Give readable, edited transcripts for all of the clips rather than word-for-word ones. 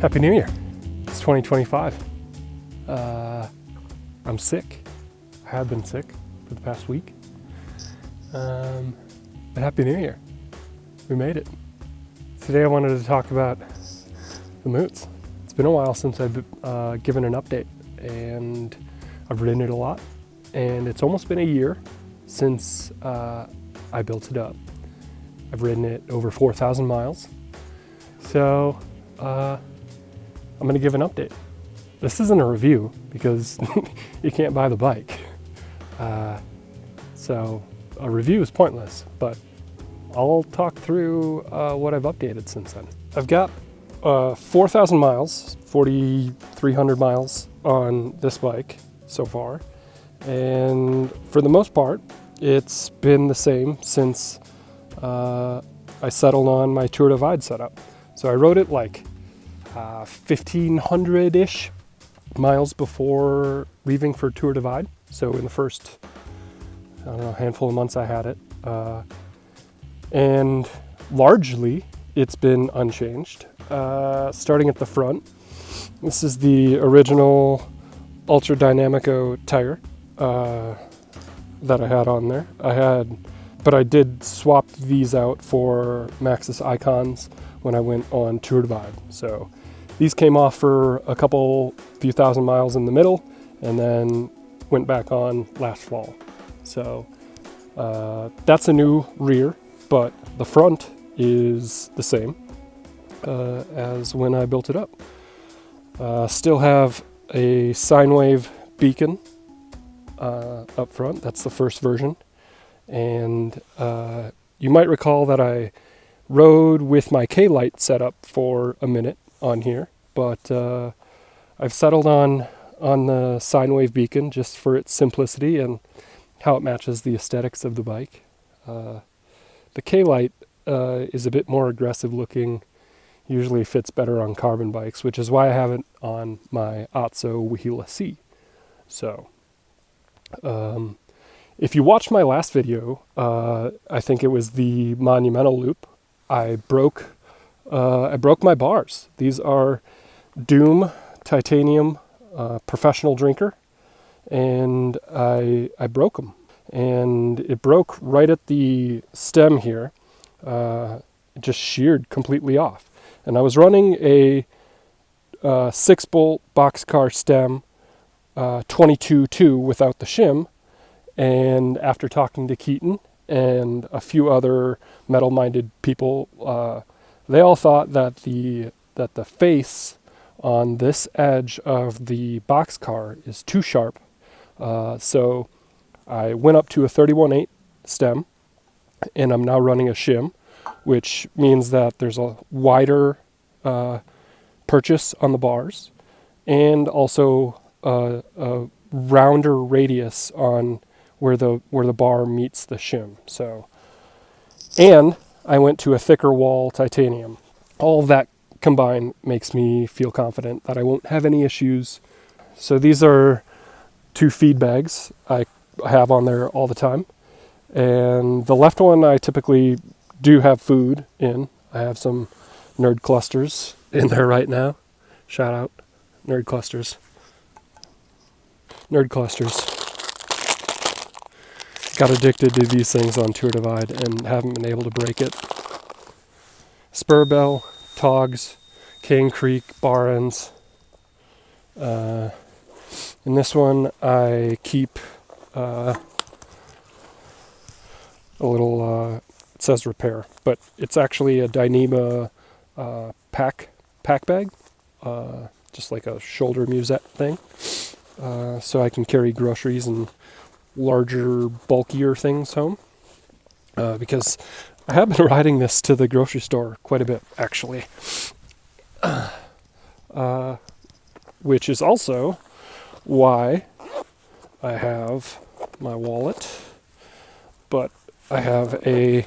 Happy New Year. It's 2025. I'm sick. I have been sick for the past week. But Happy New Year. We made it. Today I wanted to talk about the MOOTS. It's been a while since I've given an update, and I've ridden it a lot. And it's almost been a year since I built it up. I've ridden it over 4,000 miles. So I'm going to give an update. This isn't a review because you can't buy the bike. So a review is pointless, but I'll talk through what I've updated since then. I've got 4,000 miles, 4,300 miles on this bike so far. And for the most part, it's been the same since I settled on my Tour Divide setup. So I rode it like 1,500-ish miles before leaving for Tour Divide. So in the first, handful of months I had it. And largely, it's been unchanged. Starting at the front, this is the original Ultra Dynamico tire that I had on there. But I did swap these out for Maxxis Icons when I went on Tour Divide. So these came off for a few thousand miles in the middle, and then went back on last fall. So that's a new rear, but the front is the same as when I built it up. Still have a sine wave beacon up front. That's the first version. And you might recall that I rode with my K-Light setup for a minute on here, but I've settled on the sine wave beacon just for its simplicity and how it matches the aesthetics of the bike. The K-Light is a bit more aggressive looking, usually fits better on carbon bikes, which is why I have it on my Otso Wahila C. So, if you watched my last video, I think it was the Monumental Loop, I broke my bars. These are Doom titanium professional drinker, and I broke them. And it broke right at the stem here. It just sheared completely off. And I was running a 6-bolt boxcar stem 22.2 without the shim. And after talking to Keaton and a few other metal-minded people, they all thought that the face on this edge of the boxcar is too sharp. So I went up to a 31/8 stem, and I'm now running a shim, which means that there's a wider purchase on the bars, and also a rounder radius on where the bar meets the shim. So, and I went to a thicker wall titanium. All of that combined makes me feel confident that I won't have any issues. So these are 2 feed bags I have on there all the time. And the left one I typically do have food in. I have some Nerd Clusters in there right now. Shout out, Nerd Clusters. Nerd Clusters. Got addicted to these things on Tour Divide and haven't been able to break it. Spur Bell, Togs, Cane Creek, bar ends. In this one I keep a little, it says repair, but it's actually a Dyneema pack bag, just like a shoulder musette thing. So I can carry groceries and larger, bulkier things home, because I have been riding this to the grocery store quite a bit, actually, which is also why I have my wallet, but I have a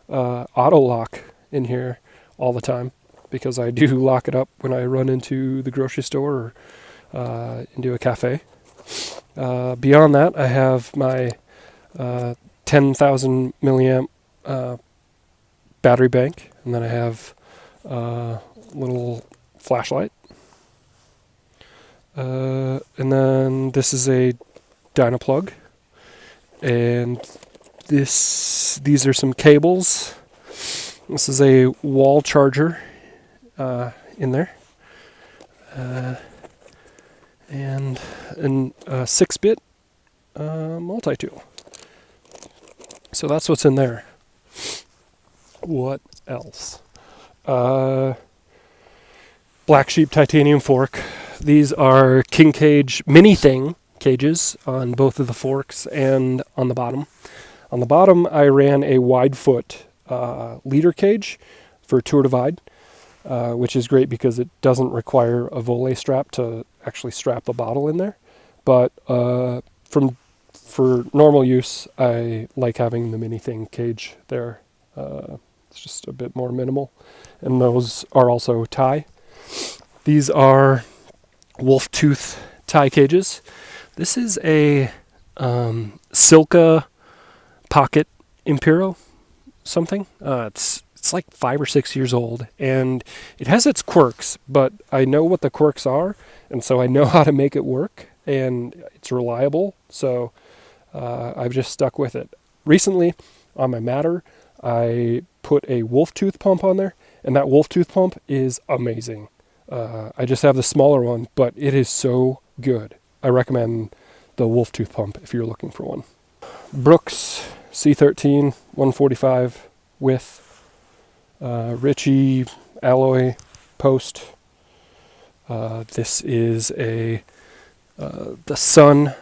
auto lock in here all the time, because I do lock it up when I run into the grocery store or into a cafe. Beyond that, I have my 10,000 milliamp battery bank, and then I have a little flashlight. And then this is a Dynaplug. And these are some cables. This is a wall charger in there. And a 6-bit multi-tool. So that's what's in there. What else? Black Sheep titanium fork. These are king cage mini thing cages on both of the forks and on the bottom. On the bottom, I ran a wide foot leader cage for Tour Divide, which is great because it doesn't require a volet strap to actually strap the bottle in there. But for normal use, I like having the mini thing cage there. It's just a bit more minimal. And those are also tie. These are wolf tooth tie cages. This is a Silka Pocket Impero something. It's like 5 or 6 years old, and it has its quirks, but I know what the quirks are, and so I know how to make it work, and it's reliable, so I've just stuck with it. Recently, on my Matter, I put a wolf tooth pump on there, and that wolf tooth pump is amazing. I just have the smaller one, but it is so good. I recommend the wolf tooth pump if you're looking for one. Brooks C13 145 with Ritchie alloy post. This is the Sun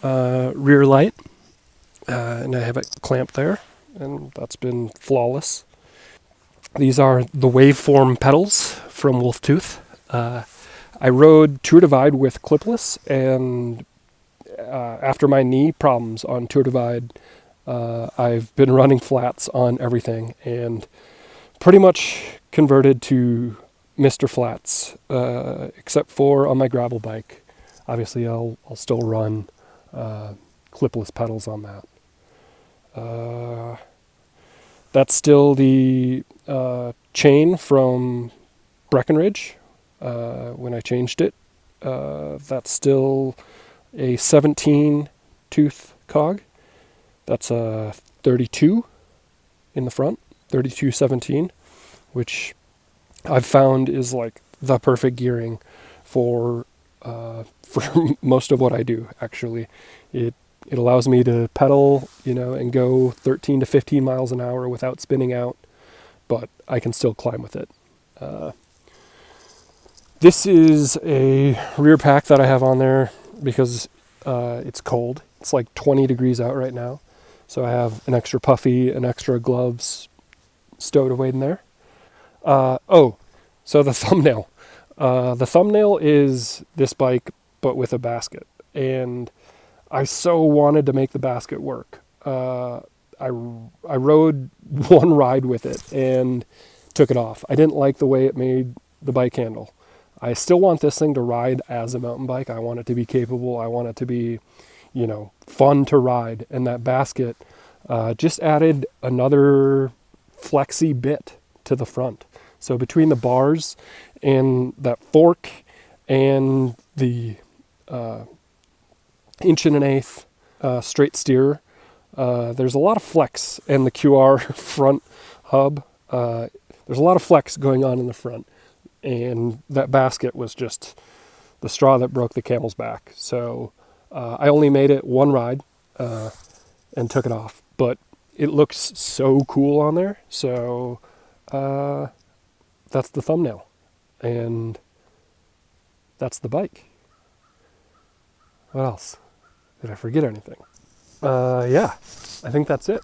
rear light, and I have it clamped there, and that's been flawless. These are the waveform pedals from Wolf Tooth. I rode Tour Divide with clipless, and after my knee problems on Tour Divide, I've been running flats on everything and pretty much converted to Mr. Flats, except for on my gravel bike. Obviously, I'll still run clipless pedals on that. That's still the chain from Breckenridge when I changed it. That's still a 17 tooth cog. That's a 32 in the front, 3217, which I've found is like the perfect gearing for most of what I do. Actually, it allows me to pedal, and go 13 to 15 miles an hour without spinning out, but I can still climb with it. This is a rear pack that I have on there because it's cold. It's like 20 degrees out right now. So I have an extra puffy and extra gloves stowed away in there. So the thumbnail. The thumbnail is this bike, but with a basket. And I so wanted to make the basket work. I rode one ride with it and took it off. I didn't like the way it made the bike handle. I still want this thing to ride as a mountain bike. I want it to be capable. I want it to be, fun to ride. And that basket just added another flexy bit to the front. So between the bars and that fork and the 1 1/8" straight steer, there's a lot of flex, and the QR front hub, there's a lot of flex going on in the front, and that basket was just the straw that broke the camel's back. So I only made it one ride and took it off, but it looks so cool on there. So that's the thumbnail, and that's the bike. What else? Did I forget anything? Yeah, I think that's it.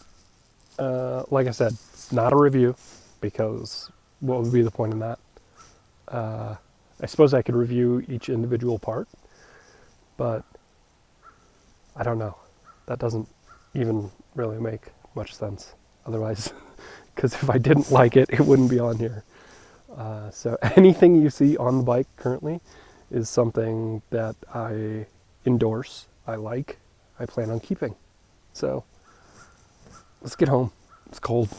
Like I said, not a review, because what would be the point in that? I suppose I could review each individual part, but I don't know. That doesn't even really make much sense otherwise, because if I didn't like it, it wouldn't be on here. So anything you see on the bike currently is something that I endorse, I like, I plan on keeping. So let's get home. It's cold.